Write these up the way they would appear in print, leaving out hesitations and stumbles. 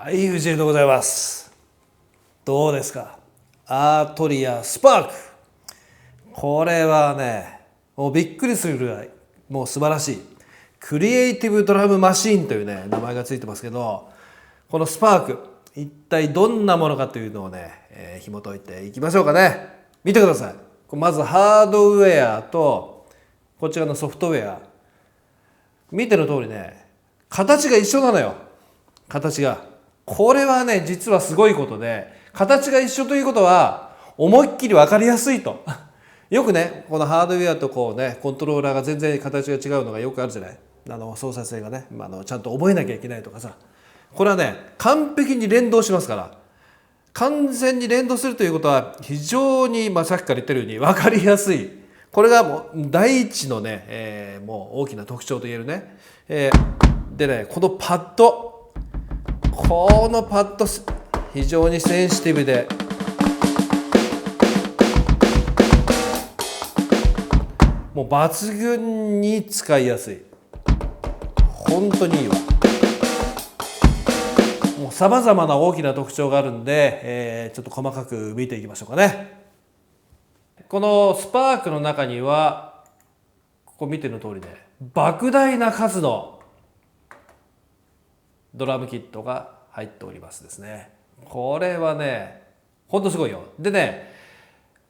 はい、藤井でございます。どうですか？アートリアスパーク。これはね、もうびっくりするぐらい、もう素晴らしい。クリエイティブドラムマシーンというね、名前がついてますけど、このスパーク、一体どんなものかというのをね、紐解いていきましょうかね。見てください。まずハードウェアと、こちらのソフトウェア。見ての通りね、形が一緒なのよ。形が。これはね、実はすごいことで、形が一緒ということは、思いっきり分かりやすいと。よくね、このハードウェアとこうね、コントローラーが全然形が違うのがよくあるじゃない。操作性がね、ちゃんと覚えなきゃいけないとかさ。これはね、完璧に連動しますから。完全に連動するということは、非常に、さっきから言ってるように分かりやすい。これがもう第一のね、もう大きな特徴と言えるね。でね、このパッド。このパッド非常にセンシティブでもう抜群に使いやすい。本当にいいわ。もうさまざまな大きな特徴があるんで、ちょっと細かく見ていきましょうかね。このスパークの中にはここ見ての通りね、莫大な数のドラムキットが入っておりますですね。これはね、ほんとすごいよ。でね、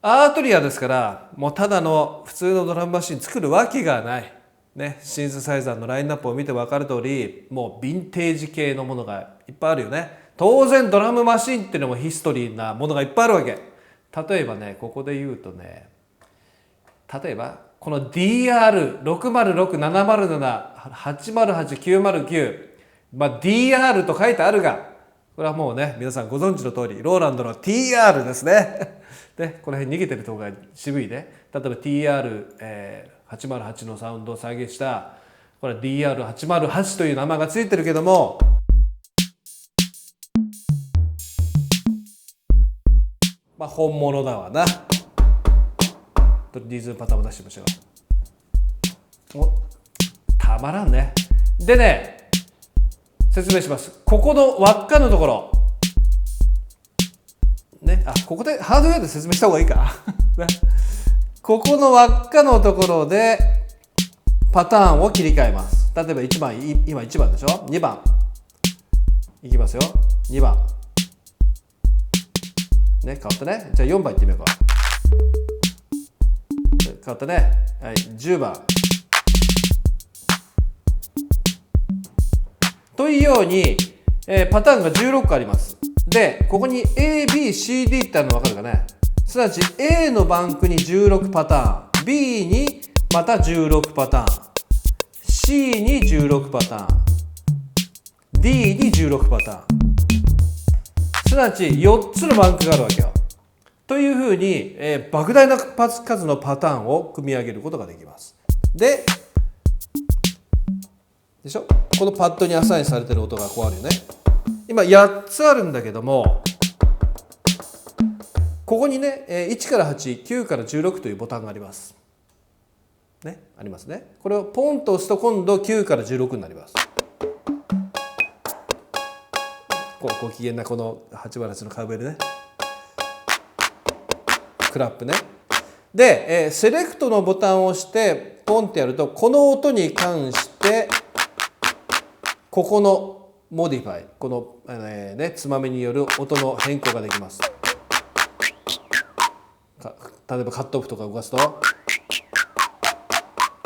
アートリアですから、もうただの普通のドラムマシン作るわけがない。ね、シンセサイザーのラインナップを見て分かる通り、もうヴィンテージ系のものがいっぱいあるよね。当然ドラムマシンっていうのもヒストリーなものがいっぱいあるわけ。例えばね、ここで言うとね、例えばこの DR606-707-808-909、DR と書いてあるが、これはもうね、皆さんご存知の通り、ローランドの TR ですね。で、この辺逃げてるとこが渋いね。例えば TR808 のサウンドを再現した、これは DR808 という名前がついてるけども、本物だわな。リズムパターンを出してみましょう。たまらんね。でね、説明します。ここの輪っかのところね、ここでハードウェアで説明した方がいいか。ここの輪っかのところでパターンを切り替えます。例えば1番、今1番でしょ。2番いきますよ。2番ね、変わったね。じゃあ4番いってみようか。変わったね。はい、10番というように、パターンが16個あります。で、ここに A、B、C、D ってあるの分かるかね。すなわち A のバンクに16パターン、B にまた16パターン、C に16パターン、D に16パターン。すなわち4つのバンクがあるわけよ。というふうに、莫大な数のパターンを組み上げることができます。でしょ、このパッドにアサインされてる音がこうあるよね。今8つあるんだけども、ここにね1から8、9から16というボタンがありますね。ありますね。これをポンと押すと今度9から16になります。ご機嫌なこの808のカウベルね、クラップね。で、セレクトのボタンを押してポンってやると、この音に関してここのモディファイ、この、つまみによる音の変更ができます。例えばカットオフとか動かすとあ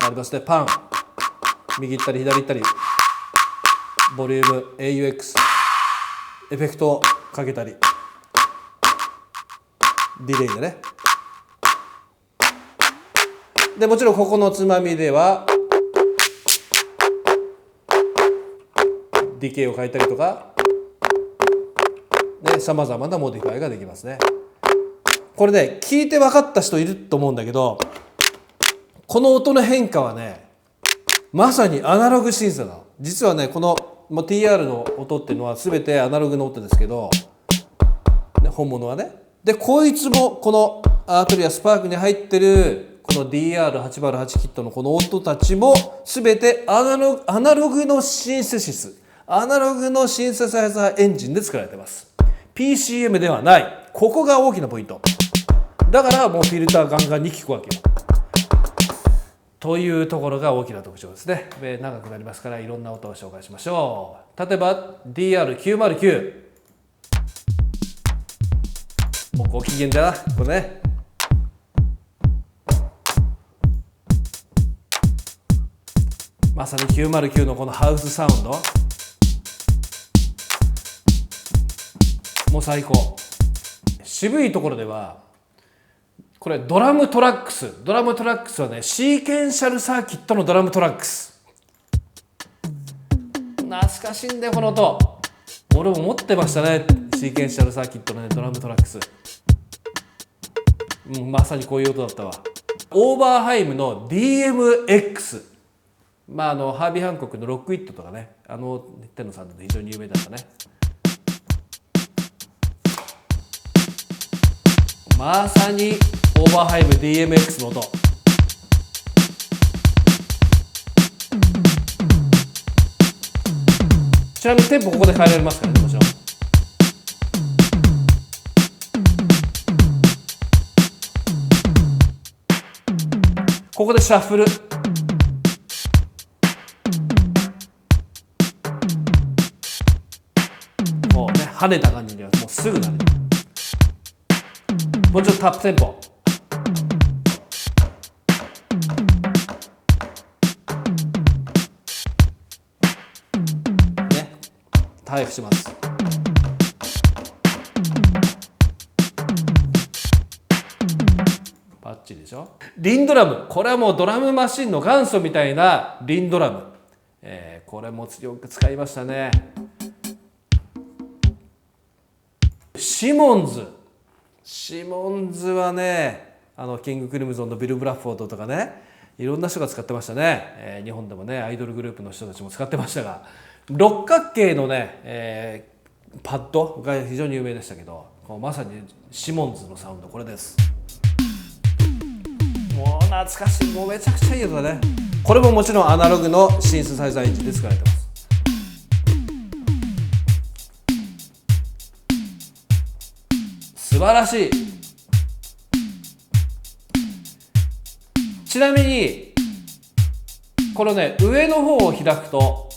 りますね。パン右行ったり左行ったり、ボリューム AUX エフェクトをかけたり、ディレイでね。でもちろんここのつまみではディケイを変えたりとかね、さまざまなモディファイができますね。これね、聞いて分かった人いると思うんだけど、この音の変化はね、まさにアナログシンセなの。実はね、このTR の音っていうのは全てアナログの音ですけど、本物はね。で、こいつもこのアートリアスパークに入ってるこの DR808 キットのこの音たちも全てアナログのシンセシス、アナログのシンセサイザーエンジンで作られてます。 PCM ではない。ここが大きなポイントだから、もうフィルターガンガンに効くわけよというところが大きな特徴ですね。長くなりますから、いろんな音を紹介しましょう。例えば DR909、 もうご機嫌だなこれね。まさに909のこのハウスサウンドもう最高。渋いところではこれドラムトラックスはね、シーケンシャルサーキットのドラムトラックス。懐かしいんだよこの音。俺も持ってましたね、シーケンシャルサーキットのねドラムトラックス。まさにこういう音だったわ。オーバーハイムの DMX、ハービー・ハンコックのロックイットとかね、手のサウンドで非常に有名だったね。まさにオーバーハイム DMX の音。ちなみにテンポここで変えられますからね、もちろん。ここでシャッフル。もうね、跳ねた感じにはもうすぐなる。もうちょっとタップテンポ。ね、タイプします。バッチリでしょ。リンドラム、これはもうドラムマシンの元祖みたいなリンドラム。これも強く使いましたね。シモンズはね、キングクリムゾンのビル・ブラッフォードとかね、いろんな人が使ってましたね。日本でもね、アイドルグループの人たちも使ってましたが、六角形のね、パッドが非常に有名でしたけど、まさにシモンズのサウンド、これです。もう懐かしい、もうめちゃくちゃいい音だね。これももちろんアナログのシンセサイザーエンジンで使われてます。素晴らしい。ちなみにこのね、上の方を開くと、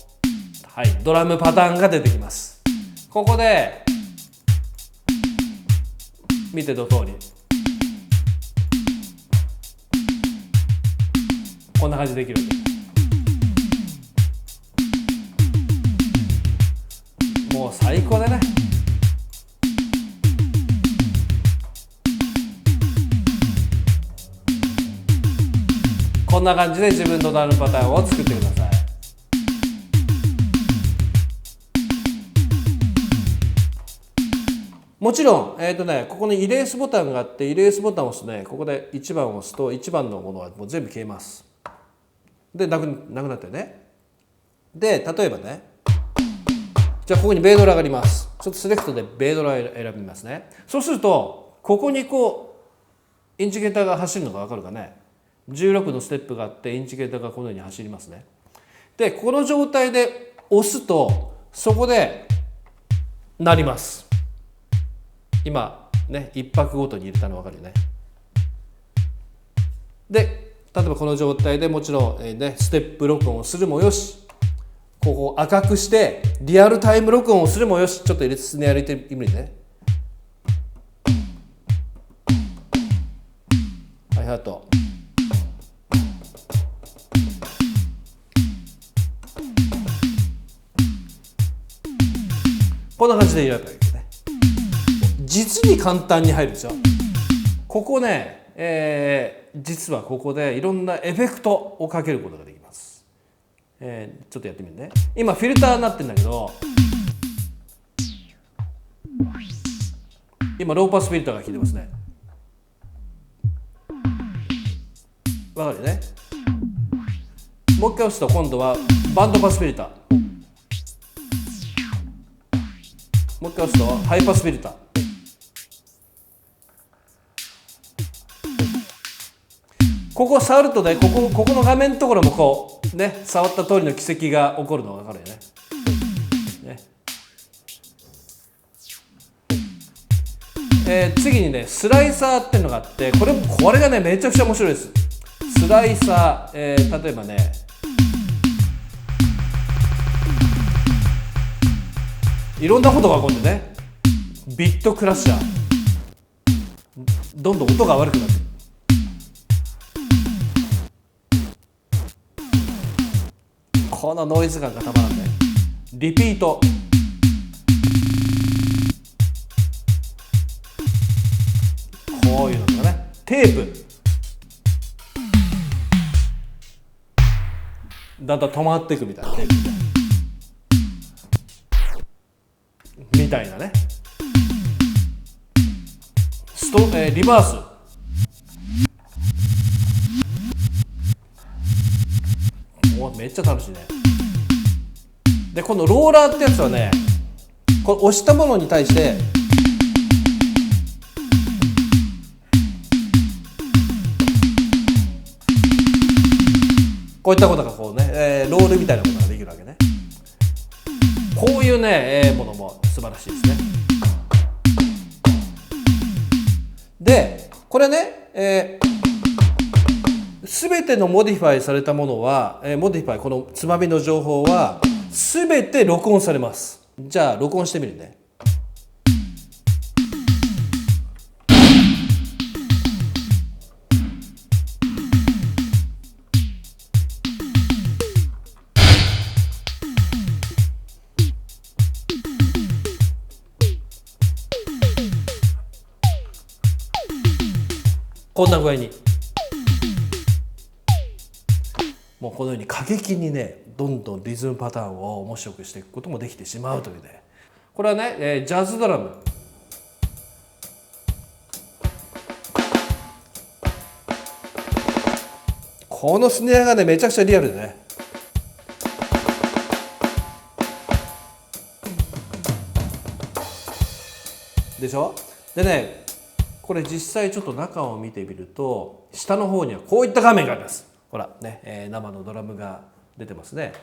はい、ドラムパターンが出てきます。ここで見ての通りこんな感じでできるわけ。もう最高だね。こんな感じで自分のドラムパターンを作ってください。もちろん、ここにイレースボタンがあって、イレースボタンを押すとね、ここで1番を押すと1番のものはもう全部消えます。で、なくなってね。で、例えばね、じゃあここにベイドラがあります。ちょっとセレクトでベイドラを選びますね。そうすると、ここにこうインジケーターが走るのが分かるかね。16のステップがあって、インジケーターがこのように走りますね。で、この状態で押すと、そこで鳴ります。今ね、1拍ごとに入れたの分かるよね。で、例えばこの状態でもちろん、ステップ録音をするもよし、ここを赤くしてリアルタイム録音をするもよし、ちょっと入れつつね、やりてみるね。ハイハット。こんな感じで入れるわけですね。実に簡単に入るんですよ。ここね、実はここでいろんなエフェクトをかけることができます。ちょっとやってみるね。今フィルターになってるんだけど、今ローパスフィルターが効いてますね。わかるよね。もう一回押すと今度はバンドパスフィルター。もう一回押すとハイパスフィルター。ここを触るとね、ここの画面のところもこうね、触った通りの軌跡が起こるのが分かるよね。次にねスライサーっていうのがあって、これがねめちゃくちゃ面白いです。スライサー、例えばねいろんなことが起こるんでね、ビットクラッシャー、どんどん音が悪くなってる。このノイズ感がたまらんね。リピート、こういうのとかね、テープだんだん止まっていくみたいな、テープみたいなね。リバース、めっちゃ楽しいね。でこのローラーってやつはね、これ押したものに対してこういったことがこうね、ロールみたいなことができるわけね。こういうね、ものも素晴らしいですね。でこれね、全てのモディファイされたものは、モディファイ、このつまみの情報は全て録音されます。じゃあ録音してみるね。こんな具合にもうこのように過激にね、どんどんリズムパターンを面白くしていくこともできてしまうというね。これはね、ジャズドラム、このスネアがねめちゃくちゃリアルでね、でしょ。でね、これ実際ちょっと中を見てみると、下の方にはこういった画面があります。ほらね、生のドラムが出てますね。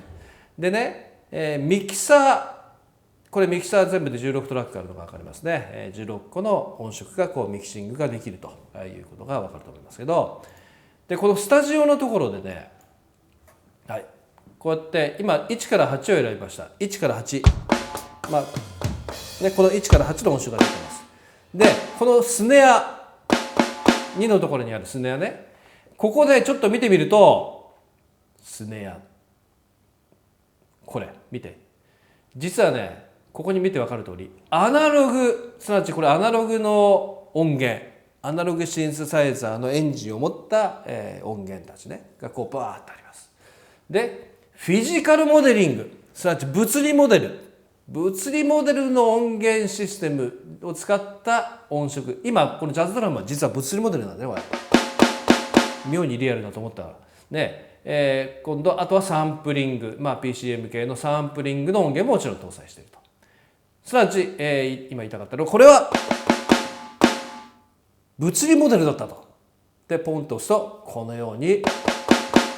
でね、ミキサー、これミキサー全部で16トラックあるのが分かりますね。16個の音色がこうミキシングができるということが分かると思いますけど、でこのスタジオのところでね、はい、こうやって今1から8を選びました。1から8、まあね、この1から8の音色が出てます。でこのスネア2のところにあるスネアね、ここでちょっと見てみると、スネア、これ見て、実はねここに見て分かる通りアナログ、すなわちこれアナログの音源、アナログシンセサイザーのエンジンを持った、音源たちねがこうバーッとあります。でフィジカルモデリング、すなわち物理モデルの音源システムを使った音色、今このジャズドラムは実は物理モデルなんだね、これ妙にリアルだと思ったらね、今度あとはサンプリング、PCM 系のサンプリングの音源ももちろん搭載していると。すなわち、今言いたかったのはこれは物理モデルだったと。でポンと押すとこのように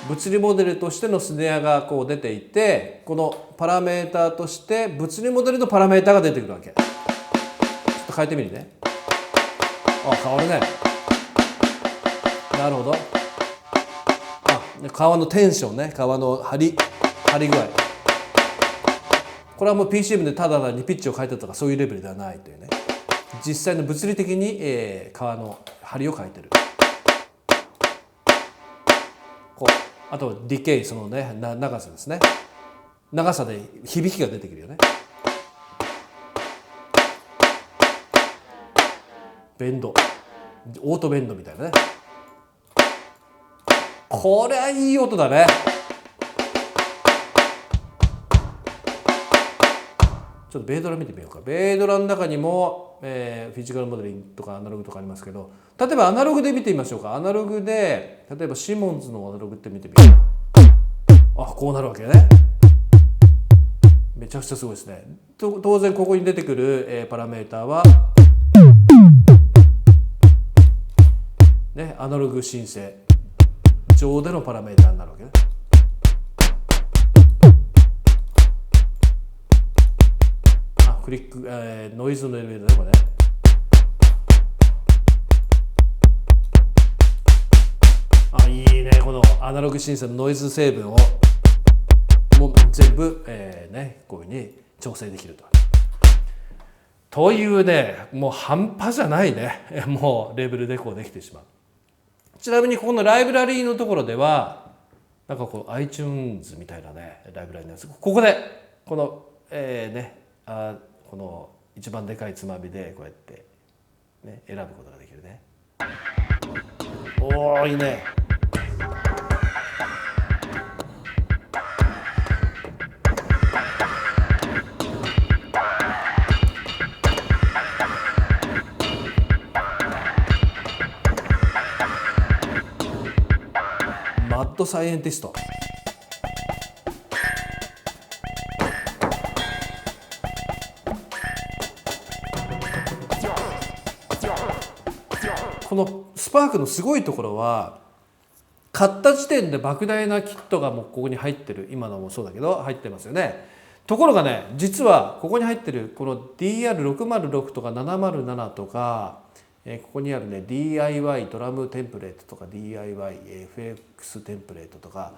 物理モデルとしてのスネアがこう出ていて、このパラメーターとして物理モデルのパラメーターが出てくるわけ。ちょっと変えてみるね。あ、変わるね。なるほど。革のテンションね、革の張り具合、これはもう PCM でただ単にピッチを変えたとかそういうレベルではないというね、実際の物理的に、革の張りを変えてる。こうあとディケイ、そのね長さですね、長さで響きが出てくるよね。ベンド、オートベンドみたいなね。これはいい音だね。ちょっとベイドラ見てみようか。ベイドラの中にも、フィジカルモデリングとかアナログとかありますけど、例えばアナログで見てみましょうか。アナログで例えばシモンズのアナログって見てみよう。あ、こうなるわけね。めちゃくちゃすごいですね。当然ここに出てくる、パラメーターはね、アナログシンセ上でのパラメーターになるわけね。クリック、ノイズのレベルだね、これね。いいね、このアナログシンセのノイズ成分をもう全部、こういうふうに調整できるというね、もう半端じゃないね、もうレベルでこうできてしまう。ちなみにここのライブラリーのところではなんかこう iTunes みたいなねライブラリーなんです。ここでこのこの一番でかいつまみでこうやってね選ぶことができるね。おーいいね。マッドサイエンティスト。このスパークのすごいところは買った時点で莫大なキットがもうここに入ってる。今のもそうだけど入ってますよね。ところがね、実はここに入ってるこの DR606 とか707とか、ここにあるね DIY ドラムテンプレートとか DIYFX テンプレートとか、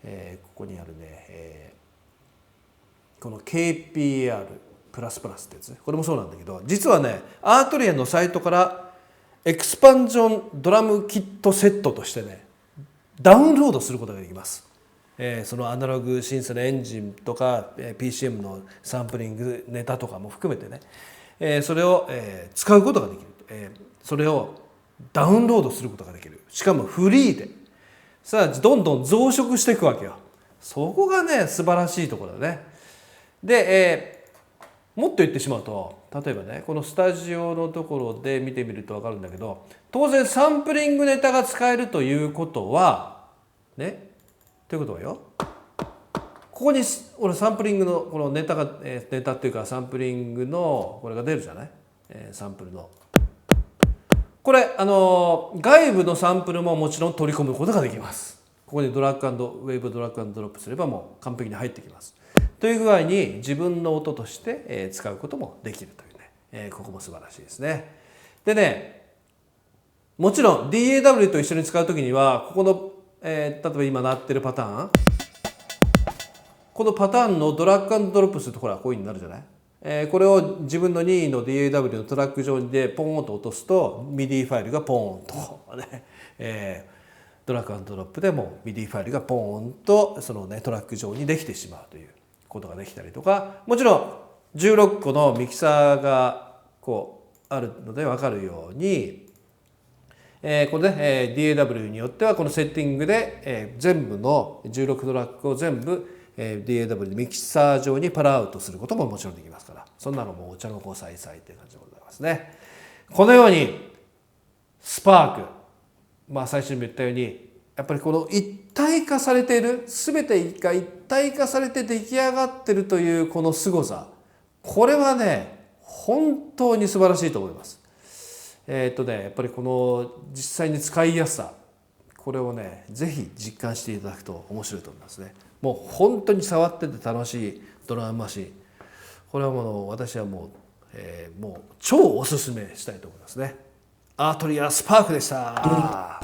ここにあるね、この KPR++ ってやつ、これもそうなんだけど、実はねアートリアのサイトからエクスパンジョンドラムキットセットとしてねダウンロードすることができます。そのアナログシンセのエンジンとか PCM のサンプリングネタとかも含めてね、それを使うことができる。それをダウンロードすることができる。しかもフリーでさあどんどん増殖していくわけよ。そこがね素晴らしいところだね。で、もっと言ってしまうと、例えばねこのスタジオのところで見てみると分かるんだけど、当然サンプリングネタが使えるということはね、ということはよ、ここに俺サンプリングのこのネタが、ネタっていうかサンプリングのこれが出るじゃない、サンプルのこれ外部のサンプルももちろん取り込むことができます。ここにドラッグ&ウェーブドラッグ&ドロップすればもう完璧に入ってきます。という具合に自分の音として使うこともできるというね、ここも素晴らしいですね。でね、もちろん DAW と一緒に使うときにはここの、例えば今鳴ってるパターン、このパターンのドラッグ&ドロップするとほらこういう風になるじゃない。これを自分の任意の DAW のトラック上でポーンと落とすと MIDI ファイルがポーンとね、ドラッグ&ドロップでも MIDI ファイルがポーンとそのねトラック上にできてしまうということができたりとか、もちろん16個のミキサーがこうあるので分かるように、これね、DAW によってはこのセッティングで、全部の16トラックを全部、DAW でミキサー上にパラアウトすることももちろんできますから、そんなのもお茶の子さいさいという感じでございますね。このようにスパーク、最初にも言ったようにやっぱりこの一体化されている、全てが一体化されて出来上がっているというこの凄さ、これはね本当に素晴らしいと思います。やっぱりこの実際に使いやすさ、これをねぜひ実感していただくと面白いと思いますね。もう本当に触ってて楽しいドラムマシン、これはもう私はもう超おすすめしたいと思いますね。アートリアスパークでした。